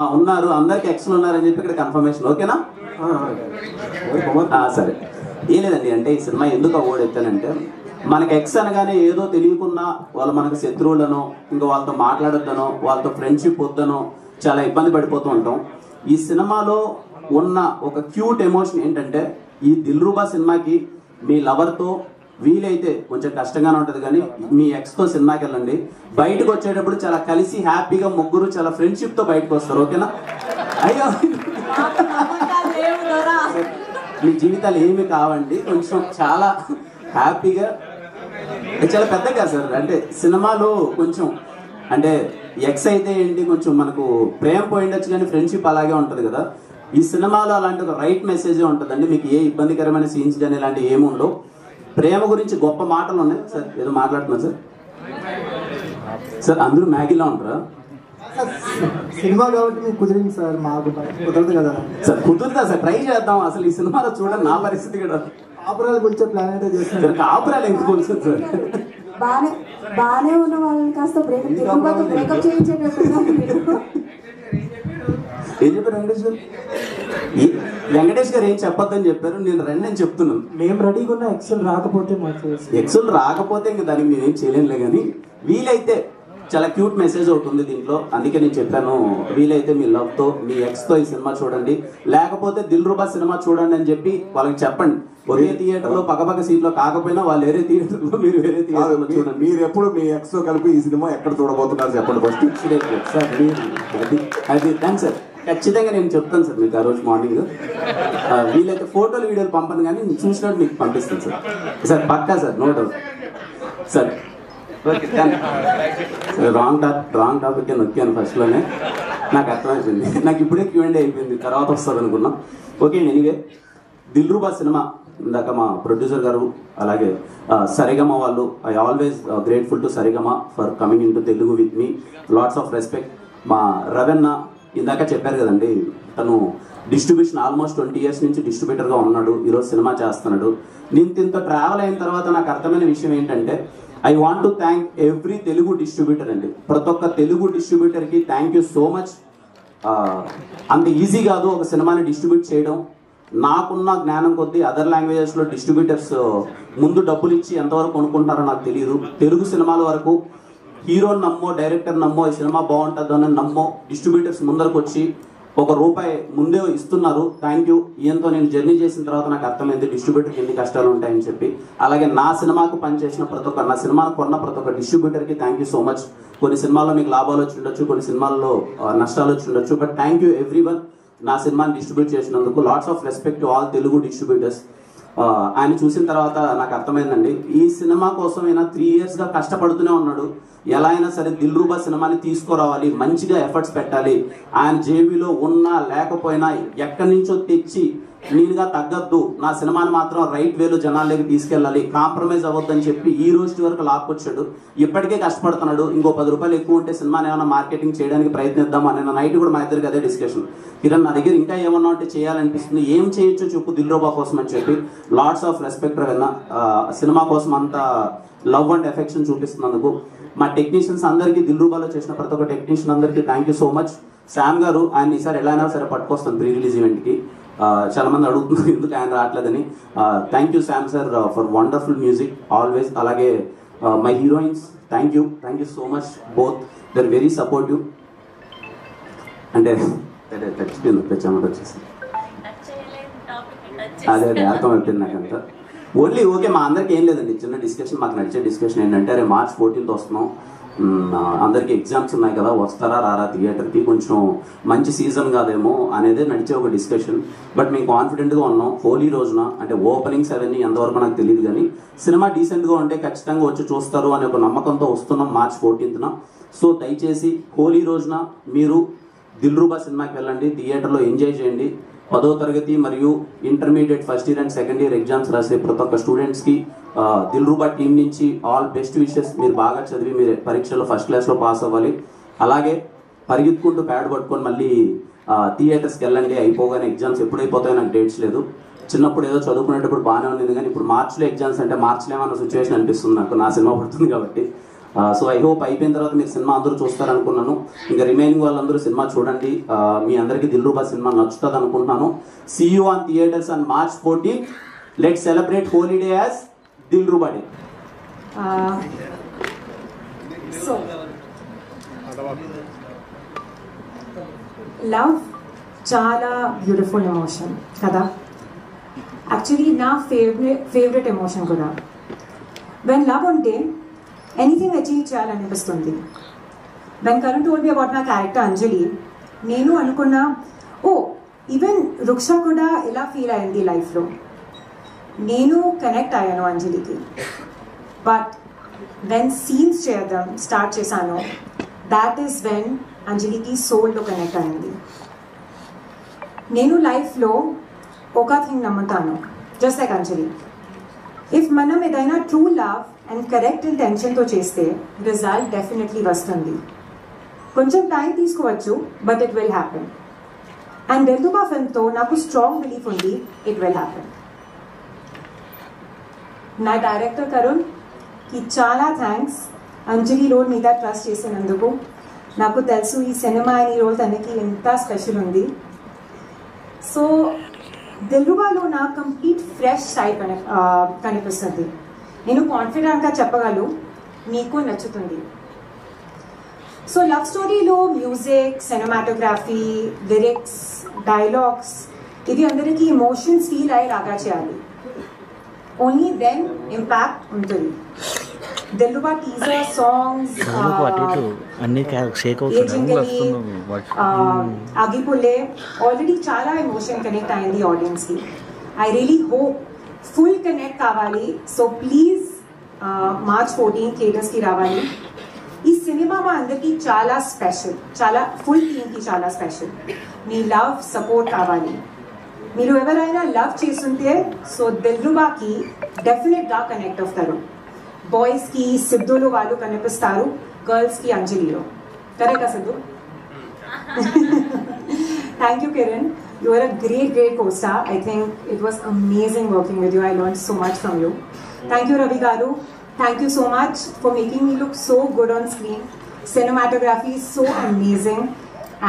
ఉన్నారు, అందరికి ఎక్స్లు ఉన్నారని చెప్పి ఇక్కడ కన్ఫర్మేషన్. ఓకేనా? సరే. ఏం లేదండి, అంటే ఈ సినిమా ఎందుకు అవార్డు ఎత్తానంటే, మనకి ఎక్స్ అనగానే ఏదో తెలియకున్నా వాళ్ళు మనకు శత్రువులనో, ఇంకా వాళ్ళతో మాట్లాడొద్దనో, వాళ్ళతో ఫ్రెండ్షిప్ వద్దనో చాలా ఇబ్బంది పడిపోతూ ఉంటాం. ఈ సినిమాలో ఉన్న ఒక క్యూట్ ఎమోషన్ ఏంటంటే, ఈ దిల్రుబా సినిమాకి మీ లవర్తో వీలైతే కొంచెం కష్టంగానే ఉంటుంది, కానీ మీ ఎక్స్తో సినిమాకి వెళ్ళండి. బయటకు వచ్చేటప్పుడు చాలా కలిసి హ్యాపీగా ముగ్గురు చాలా ఫ్రెండ్షిప్తో బయటకు వస్తారు. ఓకేనా? అయ్యో, మీ జీవితాలు ఏమి కావండి, కొంచెం చాలా హ్యాపీగా, చాలా పెద్దగా సార్. అంటే సినిమాలో కొంచెం అంటే ఎక్స్ అయితే ఏంటి, కొంచెం మనకు ప్రేమ పోయిండొచ్చు కానీ ఫ్రెండ్షిప్ అలాగే ఉంటుంది కదా. ఈ సినిమాలో అలాంటి ఒక రైట్ మెసేజే ఉంటుందండి. మీకు ఏ ఇబ్బందికరమైన సీన్స్ కానీ ఇలాంటివి ఏమి ఉండవు. ప్రేమ గురించి గొప్ప మాటలు ఉన్నాయి సార్. ఏదో మాట్లాడుతున్నారు సార్. సార్ అందరూ మ్యాగీలో ఉంటారా? సినిమా కాబట్టి మీకు కుదిరింది సార్, మాకు కుదరదు కదా సార్. కుదురుతా సార్, ట్రై చేద్దాం. అసలు ఈ సినిమాలో చూడండి నా పరిస్థితి కూడా. కాపురాల గురించే ప్లాన్ అయితే చేస్తాను. కాపురాలు ఎందుకు తెలుసు సార్? బానే ఉన్న వాళ్ళని కాస్త బ్రేకప్ చేయించేటట్టున్నారు. ఏం చెప్పారు వెంకటేష్ గారు? వెంకటేష్ గారు ఏం చెప్పొద్దని చెప్పారు, నేను రండి అని చెప్తున్నాను. మేము రెడీగా ఉన్న ఎక్సెల్ రాకపోతే మాకు ఎక్సెల్ రాకపోతే ఇంకా దానికి నేనేం చేయలేనులే, కానీ వీలైతే చాలా క్యూట్ మెసేజ్ అవుతుంది దీంట్లో. అందుకే నేను చెప్పాను, వీలైతే మీ లవ్తో మీ ఎక్స్తో ఈ సినిమా చూడండి, లేకపోతే దిల్రుబా సినిమా చూడండి అని చెప్పి వాళ్ళకి చెప్పండి. ఒకే థియేటర్లో పక్కపక్క సీట్లో కాకపోయినా వాళ్ళు వేరే థియేటర్లో, మీరు వేరే థియేటర్లో చూడండి. మీరు ఎప్పుడు మీ ఎక్స్తో కలిపి ఈ సినిమా ఎక్కడ చూడబోతున్నారు చెప్పండి ఫస్ట్. సార్ అది థ్యాంక్స్ సార్. ఖచ్చితంగా నేను చెప్తాను సార్ మీకు ఆ రోజు మార్నింగ్. వీలైతే ఫోటోలు వీడియోలు పంపను, కానీ నేను చూసినట్టు మీకు పంపిస్తాను సార్. సార్ పక్కా sir, no doubt sir. Okay, wrong topic నొక్కాను ఫస్ట్లోనే, నాకు అర్థమైపోయింది. నాకు ఇప్పుడే Q&A అయిపోయింది, తర్వాత వస్తుంది అనుకున్నా. ఓకే, ఎనీవే దిల్రుబా సినిమా ఇందాక మా ప్రొడ్యూసర్ గారు అలాగే సరిగమ వాళ్ళు, I always grateful to Sarigama for coming in to Telugu with me. Lots of respect. మా రవెన్న ఇందాక చెప్పారు కదండి, తను డిస్ట్రిబ్యూషన్ ఆల్మోస్ట్ 20 years నుంచి డిస్ట్రిబ్యూటర్గా ఉన్నాడు, ఈరోజు సినిమా చేస్తున్నాడు. నేను దీంతో ట్రావెల్ అయిన తర్వాత నాకు అర్థమైన విషయం ఏంటంటే, I want to thank every Telugu distributor అండి. ప్రతి ఒక్క తెలుగు డిస్ట్రిబ్యూటర్కి థ్యాంక్ యూ సో మచ్. అంత ఈజీ కాదు ఒక సినిమాని డిస్ట్రిబ్యూట్ చేయడం. నాకున్న జ్ఞానం కొద్దీ అదర్ లాంగ్వేజెస్లో డిస్ట్రిబ్యూటర్స్ ముందు డబ్బులు ఇచ్చి ఎంతవరకు కొనుక్కుంటారో నాకు తెలియదు. తెలుగు సినిమాల వరకు హీరోని నమ్మో, డైరెక్టర్ నమ్మో, ఈ సినిమా బాగుంటుందో అని నమ్మో డిస్ట్రిబ్యూటర్స్ ముందరకు వచ్చి ₹1 ముందే ఇస్తున్నారు. Thank you. ఈయంతో నేను జర్నీ చేసిన తర్వాత నాకు అర్థమైంది డిస్ట్రిబ్యూటర్కి ఎన్ని కష్టాలు ఉంటాయని చెప్పి. అలాగే నా సినిమాకు పనిచేసిన ప్రతి ఒక్క, నా సినిమాను కొన్న ప్రతి ఒక్క డిస్ట్రిబ్యూటర్కి థ్యాంక్ యూ సో మచ్. కొన్ని సినిమాల్లో మీకు లాభాలు వచ్చి ఉండొచ్చు, కొన్ని సినిమాల్లో నష్టాలు వచ్చి ఉండొచ్చు, బట్ థ్యాంక్ యూ ఎవ్రీవన్ నా సినిమాని డిస్ట్రిబ్యూట్ చేసినందుకు. Lots of respect to all Telugu distributors. ఆయన చూసిన తర్వాత నాకు అర్థమైందండి, ఈ సినిమా కోసమైనా 3 yearsగా కష్టపడుతూనే ఉన్నాడు. ఎలా అయినా సరే దిల్రుబా సినిమాని తీసుకురావాలి, మంచిగా ఎఫర్ట్స్ పెట్టాలి. ఆయన జేబీలో ఉన్నా లేకపోయినా ఎక్కడి నుంచో తెచ్చి నేనుగా తగ్గద్దు, నా సినిమాని మాత్రం రైట్ వేలో జనాల్లోకి తీసుకెళ్ళాలి, కాంప్రమైజ్ అవ్వద్దని చెప్పి ఈ రోజు వరకు లాక్కొచ్చాడు. ఇప్పటికే కష్టపడుతున్నాడు. ఇంకో ₹10 ఎక్కువ ఉంటే సినిమాని ఏమైనా మార్కెటింగ్ చేయడానికి ప్రయత్నిద్దాం అని నైట్ కూడా మా ఇద్దరికి అదే డిస్కషన్. కిరణ్, నా దగ్గర ఇంకా ఏమన్నా ఉంటే చేయాలనిపిస్తుంది, ఏం చేయొచ్చో చెప్పు దిల్రుబా కోసం అని చెప్పి. Lots of respect Ravanna, cinema కోసం అంత లవ్ అండ్ ఎఫెక్షన్ చూపిస్తున్నందుకు. మా టెక్నీషియన్స్ అందరికీ, దిల్రుబాలో చేసిన ప్రతి ఒక్క టెక్నీషియన్ అందరికీ thank you so much. Sam గారు, ఆయన ఈసారి ఎలా అయినా సరే పట్టుకొస్తాను ప్రీ రిలీజ్ ఈవెంట్కి. చాలా మంది అడుగుతున్నారు ఎందుకు ఆయన రావట్లేదని. Thank you Sam sir for wonderful music always. అలాగే my heroines, thank you so much. Both they're very supportive. అంటే తెచ్చామంటే వచ్చేసి అదే అర్థమైపోయింది నాకంతా. ఓన్లీ ఓకే, మా అందరికి ఏం లేదండి, చిన్న డిస్కషన్. మాకు నడిచే డిస్కషన్ ఏంటంటే, అరే March 14th వస్తున్నాం, అందరికి ఎగ్జామ్స్ ఉన్నాయి కదా, వస్తారా రారా థియేటర్కి, కొంచెం మంచి సీజన్ కాదేమో అనేది నడిచే ఒక డిస్కషన్. బట్ మేము కాన్ఫిడెంట్గా ఉన్నాం. హోలీ రోజున అంటే ఓపెనింగ్స్ అవన్నీ ఎంతవరకు నాకు తెలియదు, కానీ సినిమా డీసెంట్గా ఉంటే ఖచ్చితంగా వచ్చి చూస్తారు అనే ఒక నమ్మకంతో వస్తున్నాం March 14th. సో దయచేసి హోలీ రోజున మీరు దిల్రుబా సినిమాకి వెళ్ళండి, థియేటర్లో ఎంజాయ్ చేయండి. 10వ తరగతి మరియు intermediate first year and second year exams రాసే ప్రతి ఒక్క స్టూడెంట్స్కి దిల్రుబా టీం నుంచి ఆల్ బెస్ట్ విషెస్. మీరు బాగా చదివి మీరు పరీక్షలో ఫస్ట్ క్లాస్లో పాస్ అవ్వాలి. అలాగే పరిగెత్తుకుంటూ ప్యాడ్ పట్టుకొని మళ్ళీ థియేటర్స్కి వెళ్ళండి. అయిపోగానే ఎగ్జామ్స్ ఎప్పుడైపోతాయో నాకు డేట్స్ లేదు. చిన్నప్పుడు ఏదో చదువుకునేటప్పుడు బాగానే ఉండేది, కానీ ఇప్పుడు మార్చిలో ఎగ్జామ్స్ అంటే మార్చిలో ఏమన్నా సిచ్యువేషన్ అనిపిస్తుంది నాకు, నా సినిమా పడుతుంది కాబట్టి. సో ఐ హోప్ అయిపోయిన తర్వాత మీరు సినిమా అందరూ చూస్తారనుకున్నాను. ఇంకా రిమైనింగ్ వాళ్ళందరూ సినిమా చూడండి. మీ అందరికీ దిల్రూబా సినిమా నచ్చుతుంది అనుకుంటున్నాను. See you on theatres on March 14. Let's celebrate Holi day as Dilruba day. So, love చాలా బ్యూటిఫుల్ ఎమోషన్ కదా. యాక్చువల్లీ నా ఫేవరెట్ ఎమోషన్ కూడా. వెన్ లవ్ ఉంటే ఎనీథింగ్ అచీవ్ చేయాలనిపిస్తుంది. When Karan told me about my character Anjali, నేను అనుకున్నా ఈవెన్ రుక్ష కూడా ఇలా ఫీల్ అయింది లైఫ్లో. నేను కనెక్ట్ అయ్యాను అంజలికి. బట్ వెన్ సీన్స్ చేయడం స్టార్ట్ చేశాను, దాట్ ఈస్ వెన్ అంజలికి సోల్లో కనెక్ట్ అయింది. నేను లైఫ్లో ఒక థింగ్ నమ్ముతాను, జస్ట్ లైక్ అంజలి. ఇఫ్ మనం ఏదైనా ట్రూ లవ్ అండ్ కరెక్ట్ ఇంటెన్షన్తో చేస్తే రిజల్ట్ డెఫినెట్లీ వస్తుంది. కొంచెం టైం తీసుకోవచ్చు, but it will happen. And Dilruba ఫిల్మ్తో నాకు స్ట్రాంగ్ బిలీఫ్ ఉంది, ఇట్ విల్ హ్యాపెన్. నా డైరెక్టర్ కరుణ్కి చాలా థ్యాంక్స్ అంజలి రోల్ మీద ట్రస్ట్ చేసినందుకు. నాకు తెలుసు ఈ సినిమా ఈ రోల్ తనకి ఎంత స్పెషల్ ఉంది. సో దిల్రూబాలో నా కంప్లీట్ ఫ్రెష్ సైడ్ కనిపిస్తుంది. నేను కాన్ఫిడెంట్గా చెప్పగలను మీకు నచ్చుతుంది. సో లవ్ స్టోరీలో మ్యూజిక్, సినిమాటోగ్రఫీ, లిరిక్స్, డైలాగ్స్ ఇది అందరికీ ఎమోషన్స్ ఫీల్ అయ్యి రాగా చేయాలి. ఓన్లీ దెన్ ఇంపాక్ట్ ఉంటుంది. దిల్రూబా టీజర్ సాంగ్స్ ఆగిపోలే ఆల్రెడీ చాలా ఎమోషన్ కనెక్ట్ అయింది ఆడియన్స్కి. I really hope full connect కావాలి. సో ప్లీజ్ March 14 థియేటర్స్కి రావాలి. ఈ సినిమా మా అందరికీ చాలా స్పెషల్, చాలా ఫుల్ టీమ్కి చాలా స్పెషల్. మీ లవ్ సపోర్ట్ కావాలి. మీరు ఎవరైనా లవ్ చేస్తుంటే సో దిల్రూబాకి డెఫినెట్గా కనెక్ట్ అవుతారు. బాయ్స్కి సిద్ధులో వాళ్ళు కనిపిస్తారు, గర్ల్స్కి అంజలిలో. కరెక్టా Siddhu? Thank you Kiran, you are a great co-star. I think it was amazing working with you. I learned so much from you. Thank you Ravi garu, thank you so much for making me look so good on screen. Cinematography is so amazing.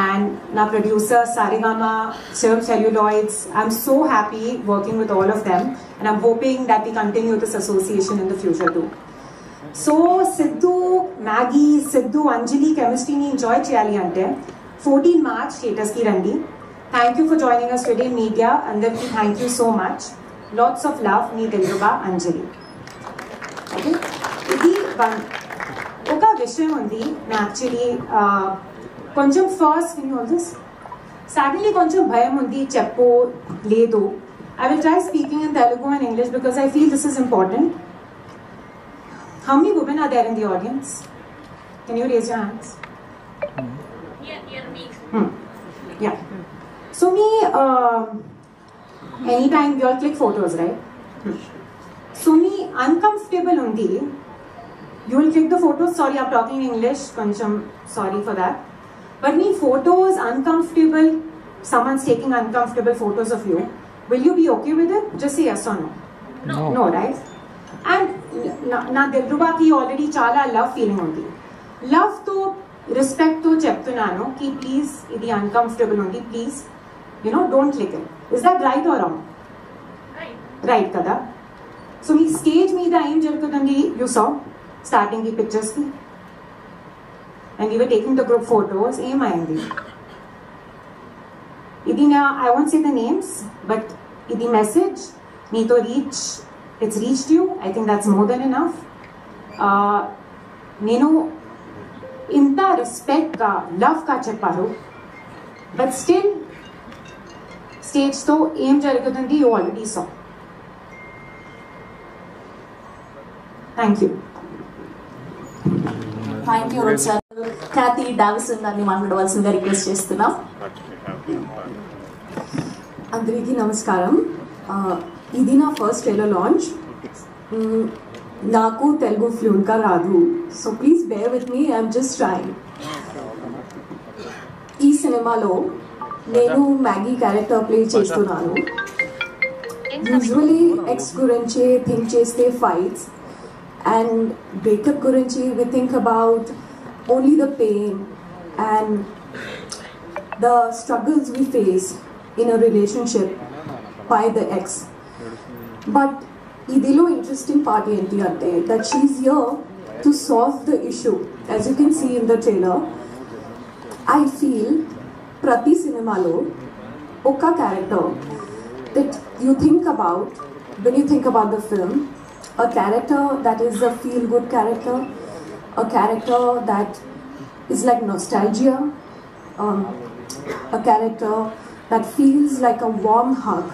And na producer Saregama, Film Celluloids, I'm so happy working with all of them, and I'm hoping that we continue this association in the future too. So Sidhu, Maggie, Sidhu, Anjali chemistry ni enjoy cheyali ante 14 March theaters ki randi. Thank you for joining us today, media. Andarki thank you so much. Lots of love, me Dilruba, Anjali. Okay? Idi one. Oka vishayam undi. Na actually koncham first, can you hold this? Suddenly koncham bhayam undi cheppo ledu. I will try speaking in Telugu and English because I feel this is important. How many women are there in the audience? Can you raise your hands? Yeah. So me, anytime you all click photos, right? So me uncomfortable undi. You will click the photos. Sorry, I'm talking English. Koncham sorry for that. But me photos uncomfortable. Someone's taking uncomfortable photos of you. Will you be okay with it? Just say yes or no. No, right? And na Dilruba ki already chala love feeling undi. Love to respect to cheptunanu ki please idi uncomfortable undi, please. You know, don't click it. Is that right or wrong? Right kada. So me stage meeda em jarugutandi, you saw starting the pictures ki, and we were taking the group photos. Em ayindi idi na, I won't say the names, but idi message need to reach, it's reached you. I think that's more than enough. Nenu inta respect ka, love ka chepparu, but still stage to aim jarugutandi, you already saw. Thank you. Thank you sir. Kathy Davison గారిని మాట్లాడవలసిందిగా request చేస్తున్నాం. అందరికీ నమస్కారం. ఇది నా first trailer launch. నాకు తెలుగు ఫ్లూయెంట్గా రాదు, so please bear with me, I'm just trying. ఈ సినిమాలో నేను మ్యాగీ క్యారెక్టర్ ప్లే చేస్తున్నాను. యూజువలీ ఎక్స్ గురించి థింక్ చేస్తే fights And breakup gurinchi, we think about only the pain and the struggles we face in a relationship by the ex. But idilo interesting part enti ante that she's here to solve the issue. As you can see in the trailer, I feel prati cinema lo oka character that you think about when you think about the film, a character that is a feel-good character, a character that is like nostalgia, a character that feels like a warm hug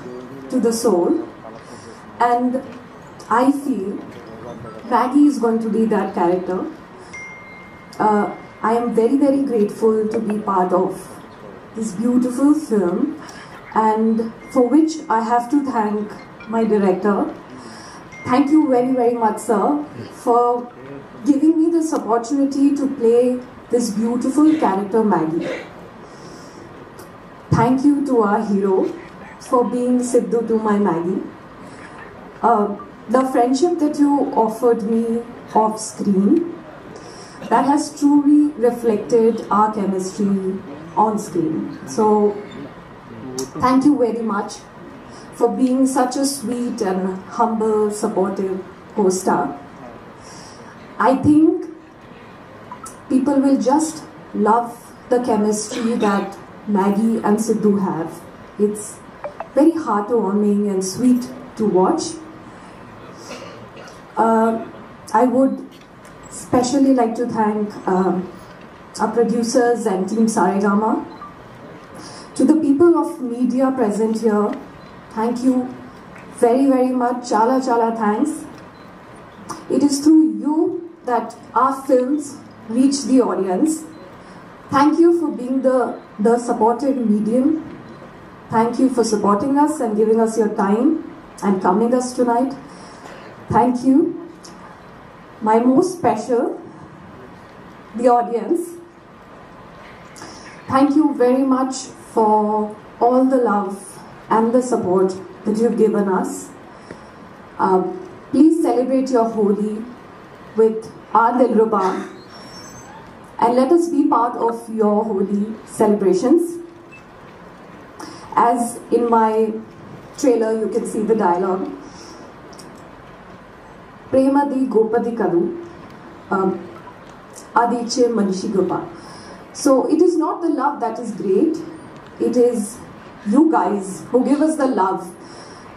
to the soul. And I feel Maggie is going to be that character. I am very, very grateful to be part of this beautiful film, and for which I have to thank my director. Thank you very, very much, sir, for giving me this opportunity to play this beautiful character, Maggie. Thank you to our hero for being Sidhu to my Maggie. The friendship that you offered me off screen, that has truly reflected our chemistry on screen. So, thank you very much for being such a sweet and humble, supportive co-star. I think people will just love the chemistry that Maggie and Sidhu have. It's very heartwarming and sweet to watch. I would especially like to thank our producers and team Saregama. To the people of media present here, thank you very, very much. Chala, chala thanks. It is through you that our films reach the audience. Thank you for being the supportive medium. Thank you for supporting us and giving us your time and coming us tonight. Thank you. My most special, the audience. Thank you very much for all the love and the support that you've given us. Please celebrate your Holi with our Dilruba and let us be part of your Holi celebrations. As in my trailer, you can see the dialogue. Premadi Gopadi Kadu, Adiche Manishi Gopa. So it is not the love that is great, it is you guys who give us the love,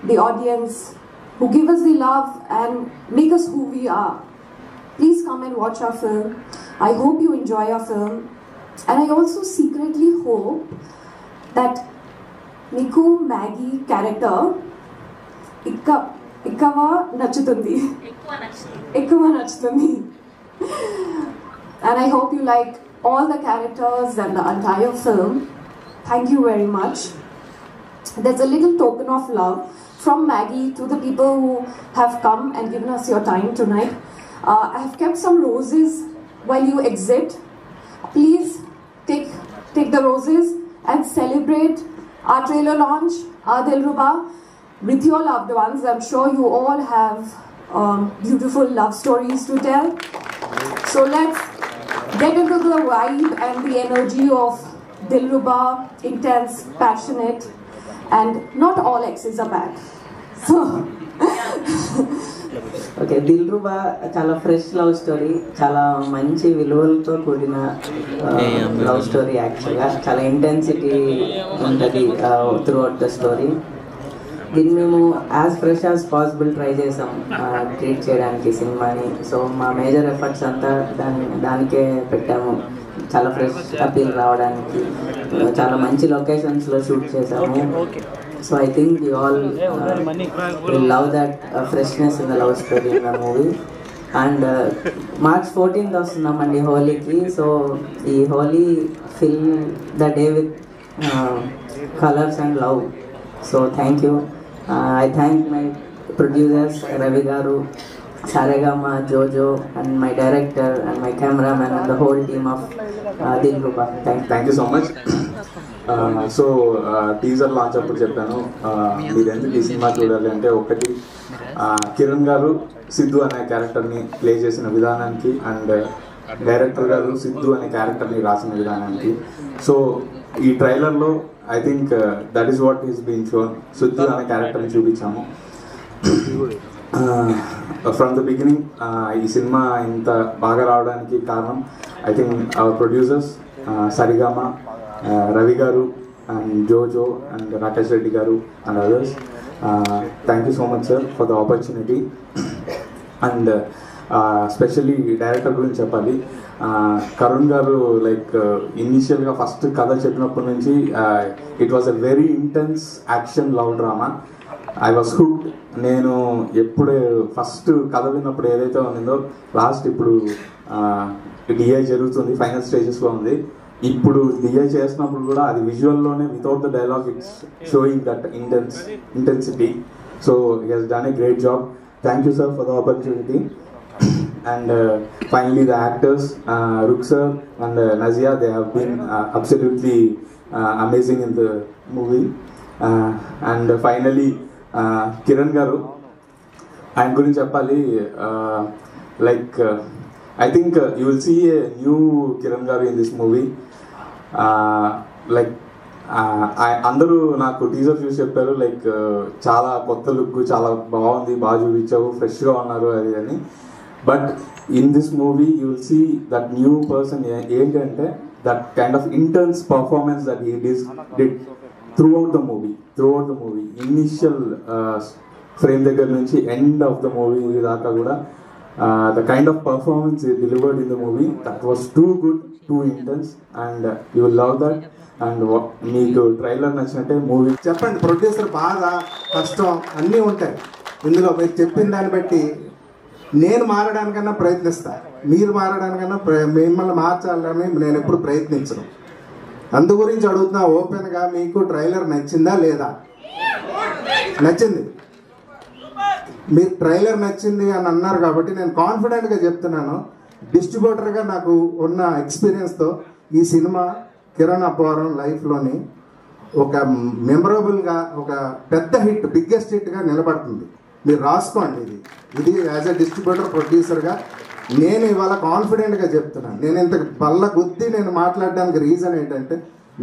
the audience who give us the love and make us who we are. Please come and watch our film. I hope you enjoy our film, and I also secretly hope that Niku Maggie character Ikkava Nachutundi. Ekkava Nachutundi. And I hope you like all the characters and the entire film. Thank you very much. There's a little token of love from Maggie to the people who have come and given us your time tonight. I have kept some roses while you exit. Please take the roses and celebrate our trailer launch, our Dilruba, with your loved ones. I'm sure you all have beautiful love stories to tell. So let's get into the vibe and the energy of Dilruba, intense, passionate, and not all exes are bad. So, okay Dilruba చాలా fresh love story, చాలా మంచి విలువలతో కూడిన love story. యాక్చువల్గా చాలా intensity ఉంటుంది through out the story. దీన్ని మేము as fresh as possible try చేసాం ట్రీట్ చేయడానికి సినిమాని. సో మా మేజర్ ఎఫర్ట్స్ అంతా దానికే పెట్టాము, చాలా ఫ్రెష్ అపీల్ రావడానికి. చాలా మంచి లొకేషన్స్లో షూట్ చేసాము. So I think you all will love that freshness in the love story in the movie. And March 14th వస్తున్నామండి హోలీకి. సో ఈ Holi fill the day with colours and love. So thank you. I thank my producers Ravi Garu, Saregama, Jojo, and my director and my cameraman and the whole team of Dilruba. Thank you so much. So teaser launch అప్పుడు చెప్పాను, మీరు ఎందుకు ఈ cinema చూడాలి అంటే, ఒకటి కిరణ్ గారు సిద్ధు అనే క్యారెక్టర్ని ప్లే చేసిన విధానానికి అండ్ డైరెక్టర్ గారు సిద్ధు అనే క్యారెక్టర్ని రాసిన విధానానికి. సో ఈ ట్రైలర్లో I think that is what is been shown. Siddhu అనే క్యారెక్టర్ని చూపించాము. ఫ్రమ్ ద బిగినింగ్ ఈ సినిమా ఇంత బాగా రావడానికి కారణం I think our producers Saregama, Ravi గారు అండ్ జోజో అండ్ రాకేష్ రెడ్డి గారు and others. Thank you so much sir for the opportunity. And specially director గురించి చెప్పాలి. కరుణ్ గారు లైక్ ఇనీషియల్గా ఫస్ట్ కథ చెప్పినప్పటి నుంచి it was a very intense action love drama. I was hooked. నేను ఎప్పుడు ఫస్ట్ కథ విన్నప్పుడు ఏదైతే ఉందో లాస్ట్ ఇప్పుడు డిఐ జరుగుతుంది, ఫైనల్ స్టేజెస్లో ఉంది. ఇప్పుడు డిఐ చేసినప్పుడు కూడా అది విజువల్లోనే without the dialogue it's showing that intensity. So he he's done a great job. Thank you sir for the opportunity. And finally the actors, Ruk sir and Nazia, they have been absolutely amazing in the movie. And finally Kiran garu, ఆయన గురించి చెప్పాలి. Like I think you will see a new Kiran garu in this movie. Like అందరూ నాకు teaser చూసి చెప్పారు like చాలా కొత్త look, చాలా బాగుంది, బాగా చూపించావు, ఫ్రెష్గా ఉన్నారు అది అని. But in this movie you will see that new person. ఏంటంటే that kind of intense performance that he did throughout the movie. Initial frame దగ్గర నుంచి ఎండ్ ఆఫ్ ద మూవీ దాకా కూడా the kind of performance delivered in the movie that was too good, too intense, and you will love that. And మీకు trailer నచ్చినట్టే movie. చెప్పండి, producer బాధ, కష్టం అన్నీ ఉంటాయి ఇందులో. మీరు చెప్పిన దాన్ని బట్టి నేను మారడానికన్నా ప్రయత్నిస్తా, మీరు మారడానికన్నా మిమ్మల్ని మార్చాలని నేను ఎప్పుడు ప్రయత్నించను. అందు గురించి అడుగుతున్నా ఓపెన్గా, మీకు ట్రైలర్ నచ్చిందా లేదా? నచ్చింది. మీరు ట్రైలర్ నచ్చింది అని అన్నారు కాబట్టి నేను కాన్ఫిడెంట్గా చెప్తున్నాను. డిస్ట్రిబ్యూటర్గా నాకు ఉన్న ఎక్స్పీరియన్స్తో ఈ సినిమా కిరణ్ అబ్బవరం లైఫ్లోని ఒక మెమరబుల్గా, ఒక పెద్ద హిట్, బిగ్గెస్ట్ హిట్గా నిలబడుతుంది. మీరు రాసుకోండి. ఇది యాజ్ ఎ డిస్ట్రిబ్యూటర్, ప్రొడ్యూసర్గా నేను ఇవాళ కాన్ఫిడెంట్గా చెప్తున్నాను. నేను ఇంత బల్ల గుద్ది నేను మాట్లాడడానికి రీజన్ ఏంటంటే,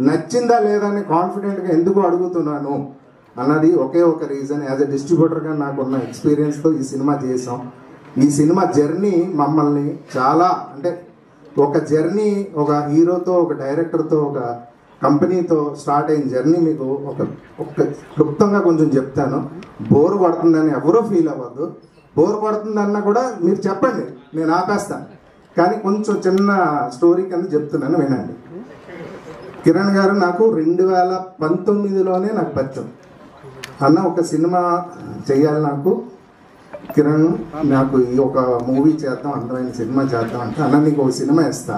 నచ్చిందా లేదా అని కాన్ఫిడెంట్గా ఎందుకు అడుగుతున్నాను అన్నది ఒకే ఒక రీజన్. యాజ్ ఎ డిస్ట్రిబ్యూటర్గా నాకున్న ఎక్స్పీరియన్స్తో ఈ సినిమా చేసాం. ఈ సినిమా జర్నీ మమ్మల్ని చాలా, అంటే ఒక జర్నీ, ఒక హీరోతో, ఒక డైరెక్టర్తో, ఒక కంపెనీతో స్టార్ట్ అయిన జర్నీ మీకు ఒక క్లుప్తంగా కొంచెం చెప్తాను. బోర్ పడుతుందని ఎవరూ ఫీల్ అవ్వద్దు. బోర్ పడుతుందన్నా కూడా మీరు చెప్పండి, నేను ఆపేస్తాను. కానీ కొంచెం చిన్న స్టోరీ కింద చెప్తున్నాను, వినండి. కిరణ్ గారు నాకు 2019లోనే నాకు పరిచయం. అన్న ఒక సినిమా చేయాలి నాకు, కిరణ్ నాకు ఈ ఒక మూవీ చేద్దాం, అందమైన సినిమా చేద్దాం అంటే, అన్న నీకు ఒక సినిమా ఇస్తా,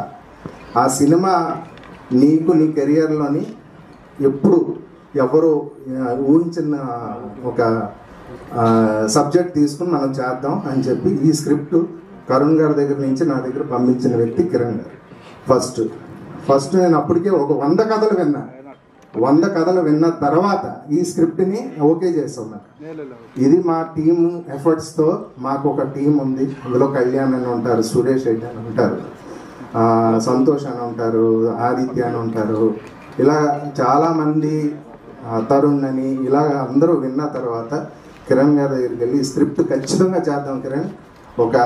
ఆ సినిమా నీకు నీ కెరియర్లోని ఎప్పుడు ఎవరు ఊహించిన ఒక సబ్జెక్ట్ తీసుకుని మనం చేద్దాం అని చెప్పి ఈ స్క్రిప్ట్ కరుణ్ గారి దగ్గర నుంచి నా దగ్గర పంపించిన వ్యక్తి కిరణ్ గారు. ఫస్ట్ నేను అప్పటికే ఒక 100 కథలు విన్నా. 100 కథలు విన్న తర్వాత ఈ స్క్రిప్ట్ని ఓకే చేస్తాం. ఇది మా టీమ్ ఎఫర్ట్స్తో, మాకు ఒక టీం ఉంది. అందులో కళ్యాణ్ అని ఉంటారు, సురేష్ రెడ్డి అని ఉంటారు, సంతోష్ అని ఉంటారు, ఆదిత్య అని ఉంటారు, ఇలా చాలామంది, తరుణ్ అని, ఇలా అందరూ విన్న తర్వాత కిరణ్ గారి దగ్గరికి వెళ్ళి ఈ స్క్రిప్ట్ ఖచ్చితంగా చేద్దాం కిరణ్, ఒక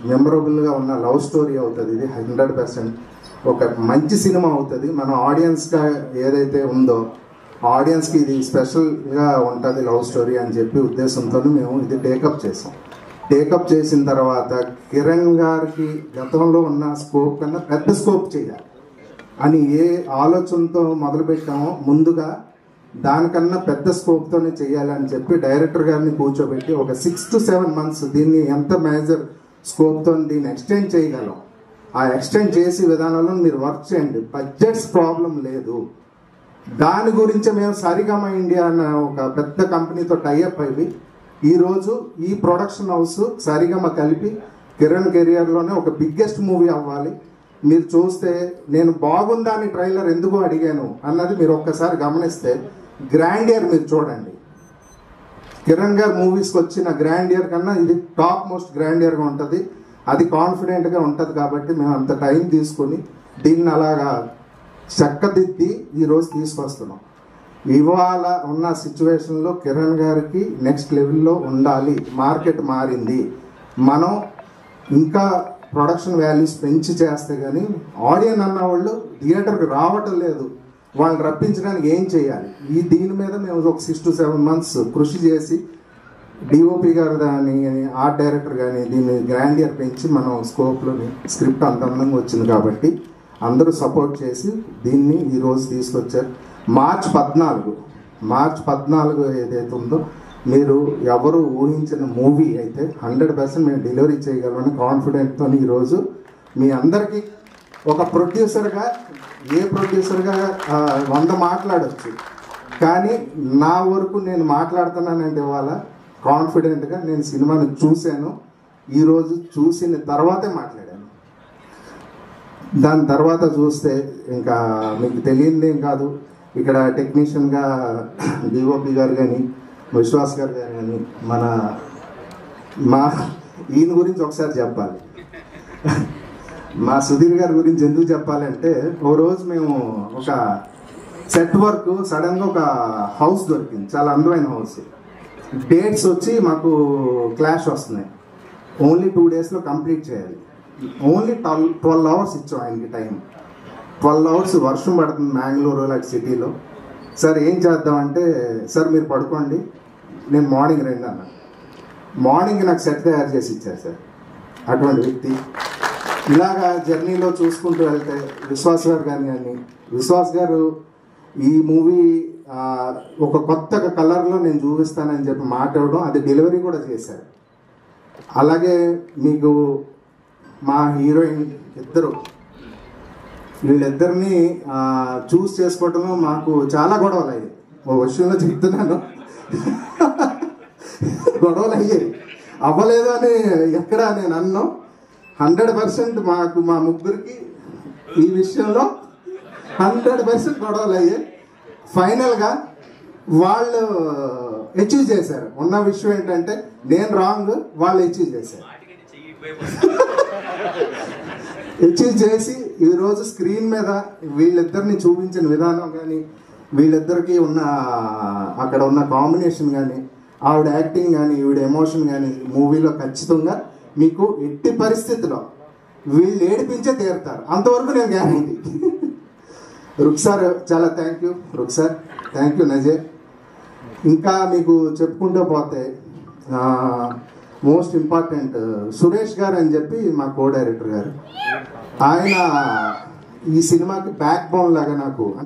మెమరబుల్గా ఉన్న లవ్ స్టోరీ అవుతుంది, ఇది 100% ఒక మంచి సినిమా అవుతుంది, మన ఆడియన్స్గా ఏదైతే ఉందో ఆడియన్స్కి ఇది స్పెషల్గా ఉంటుంది లవ్ స్టోరీ అని చెప్పి ఉద్దేశంతో మేము ఇది టేకప్ చేసాం. టేకప్ చేసిన తర్వాత కిరణ్ గారికి గతంలో ఉన్న స్కోప్ కన్నా పెద్ద స్కోప్ చేయాలి అని ఏ ఆలోచనతో మొదలుపెట్టామో, ముందుగా దానికన్నా పెద్ద స్కోప్తోనే చేయాలని చెప్పి డైరెక్టర్ గారిని కూర్చోబెట్టి ఒక 6 to 7 months దీన్ని ఎంత మేజర్ స్కోప్తో దీన్ని ఎక్స్టెండ్ చేయగలం, ఆ ఎక్స్టెండ్ చేసే విధానంలో మీరు వర్క్ చేయండి. బడ్జెట్స్ ప్రాబ్లం లేదు. దాని గురించి మేము సరిగమ ఇండియా అన్న ఒక పెద్ద కంపెనీతో టైఅప్ అయ్యి ఈరోజు ఈ ప్రొడక్షన్ హౌస్ సరిగమ కలిపి కిరణ్ కెరియర్లోనే ఒక బిగ్గెస్ట్ మూవీ అవ్వాలి, మీరు చూస్తే నేను బాగుందా అని ట్రైలర్ ఎందుకు అడిగాను అన్నది మీరు ఒక్కసారి గమనిస్తే గ్రాండియర్ మీరు చూడండి. కిరణ్ గారు మూవీస్కి వచ్చిన గ్రాండియర్ కన్నా ఇది టాప్ మోస్ట్ గ్రాండియర్గా ఉంటుంది. అది కాన్ఫిడెంట్గా ఉంటుంది కాబట్టి మేము అంత టైం తీసుకొని దీన్ని అలాగా చక్కదిద్ది ఈరోజు తీసుకొస్తున్నాం. ఇవాళ ఉన్న సిచ్యువేషన్లో కిరణ్ గారికి నెక్స్ట్ లెవెల్లో ఉండాలి. మార్కెట్ మారింది, మనం ఇంకా ప్రొడక్షన్ వాల్యూస్ పెంచి చేస్తే కానీ ఆడియన్స్ అన్న వాళ్ళు థియేటర్కి రావటం లేదు. వాళ్ళని రప్పించడానికి ఏం చేయాలి, దీని మీద మేము ఒక 6 to 7 months కృషి చేసి డిఓపి గారు కానీ ఆర్ట్ డైరెక్టర్ కానీ దీన్ని గ్రాండియర్ పెంచి మనం స్కోప్లోని స్క్రిప్ట్ అంత అందంగా వచ్చింది కాబట్టి అందరూ సపోర్ట్ చేసి దీన్ని ఈరోజు తీసుకొచ్చారు. మార్చ్ 14 ఏదైతే ఉందో మీరు ఎవరు ఊహించిన మూవీ అయితే 100% మేము డెలివరీ చేయగలమని కాన్ఫిడెంట్తో ఈరోజు మీ అందరికీ ఒక ప్రొడ్యూసర్గా ఏ ప్రొడ్యూసర్గా 100 మాట్లాడచ్చు, కానీ నా వరకు నేను మాట్లాడుతున్నానంటే ఇవాళ కాన్ఫిడెంట్గా నేను సినిమాను చూశాను. ఈరోజు చూసిన తర్వాతే మాట్లాడాను. దాని తర్వాత చూస్తే ఇంకా మీకు తెలియదేం కాదు. ఇక్కడ టెక్నీషియన్గా డిఓపి గారు కానీ విశ్వాస్ గారు కానీ ఈయన గురించి ఒకసారి చెప్పాలి. మా సుధీర్ గారి గురించి ఎందుకు చెప్పాలంటే ఓ రోజు మేము ఒక సెట్ వర్క్ సడన్గా ఒక హౌస్ దొరికింది, చాలా అందమైన హౌస్. డేట్స్ వచ్చి మాకు క్లాష్ వస్తున్నాయి. ఓన్లీ 2 daysలో కంప్లీట్ చేయాలి. ఓన్లీ 12 hours ఇచ్చాం ఆయనకి టైం. 12 hours వర్షం పడుతుంది మ్యాంగ్లూరు లాంటి సిటీలో. సార్ ఏం చేద్దామంటే, సార్ మీరు పడుకోండి, నేను మార్నింగ్ రండి అన్నా. మార్నింగ్ నాకు సెట్ తయారు చేసి ఇచ్చారు సార్. అటువంటి వ్యక్తి. ఇలాగా జర్నీలో చూసుకుంటూ వెళ్తే విశ్వాస్ గారు కానీ విశ్వాస్ గారు ఈ మూవీ ఒక కొత్త కలర్లో నేను చూపిస్తానని చెప్పి మాట్లాడడం, అది డెలివరీ కూడా చేశారు. అలాగే మీకు మా హీరోయిన్ వీళ్ళిద్దరిని చూస్ చేసుకోవటంలో మాకు చాలా గొడవలు అయ్యాయి. ఓ విషయంలో చెప్తున్నాను, గొడవలు అయ్యాయి. అవ్వలేదు అని ఎక్కడ నేను అన్నా. 100% మాకు మా ముగ్గురికి ఈ విషయంలో 100% గొడవలు అయ్యాయి. ఫైనల్గా వాళ్ళు అచీవ్ చేశారు. ఉన్న విషయం ఏంటంటే నేను రాంగ్, వాళ్ళు అచీవ్ చేశారు. అచీవ్ చేసి ఈరోజు స్క్రీన్ మీద వీళ్ళిద్దరిని చూపించిన విధానం కానీ, వీళ్ళిద్దరికి ఉన్న అక్కడ ఉన్న కాంబినేషన్ కానీ, ఆవిడ యాక్టింగ్ కానీ, ఈవిడ ఎమోషన్ కానీ మూవీలో ఖచ్చితంగా మీకు ఎట్టి పరిస్థితిలో వీళ్ళు ఏడిపించే తీరుతారు. అంతవరకు నేను గ్యారంటీ. రుక్సార్ చాలా thank you. Rukshar thank you. నజర్ ఇంకా మీకు చెప్పుకుంటూ పోతే మోస్ట్ ఇంపార్టెంట్ సురేష్ గారు అని చెప్పి మా కో డైరెక్టర్ గారు. ఆయన ఈ సినిమాకి బ్యాక్ బోన్ లాగా నాకు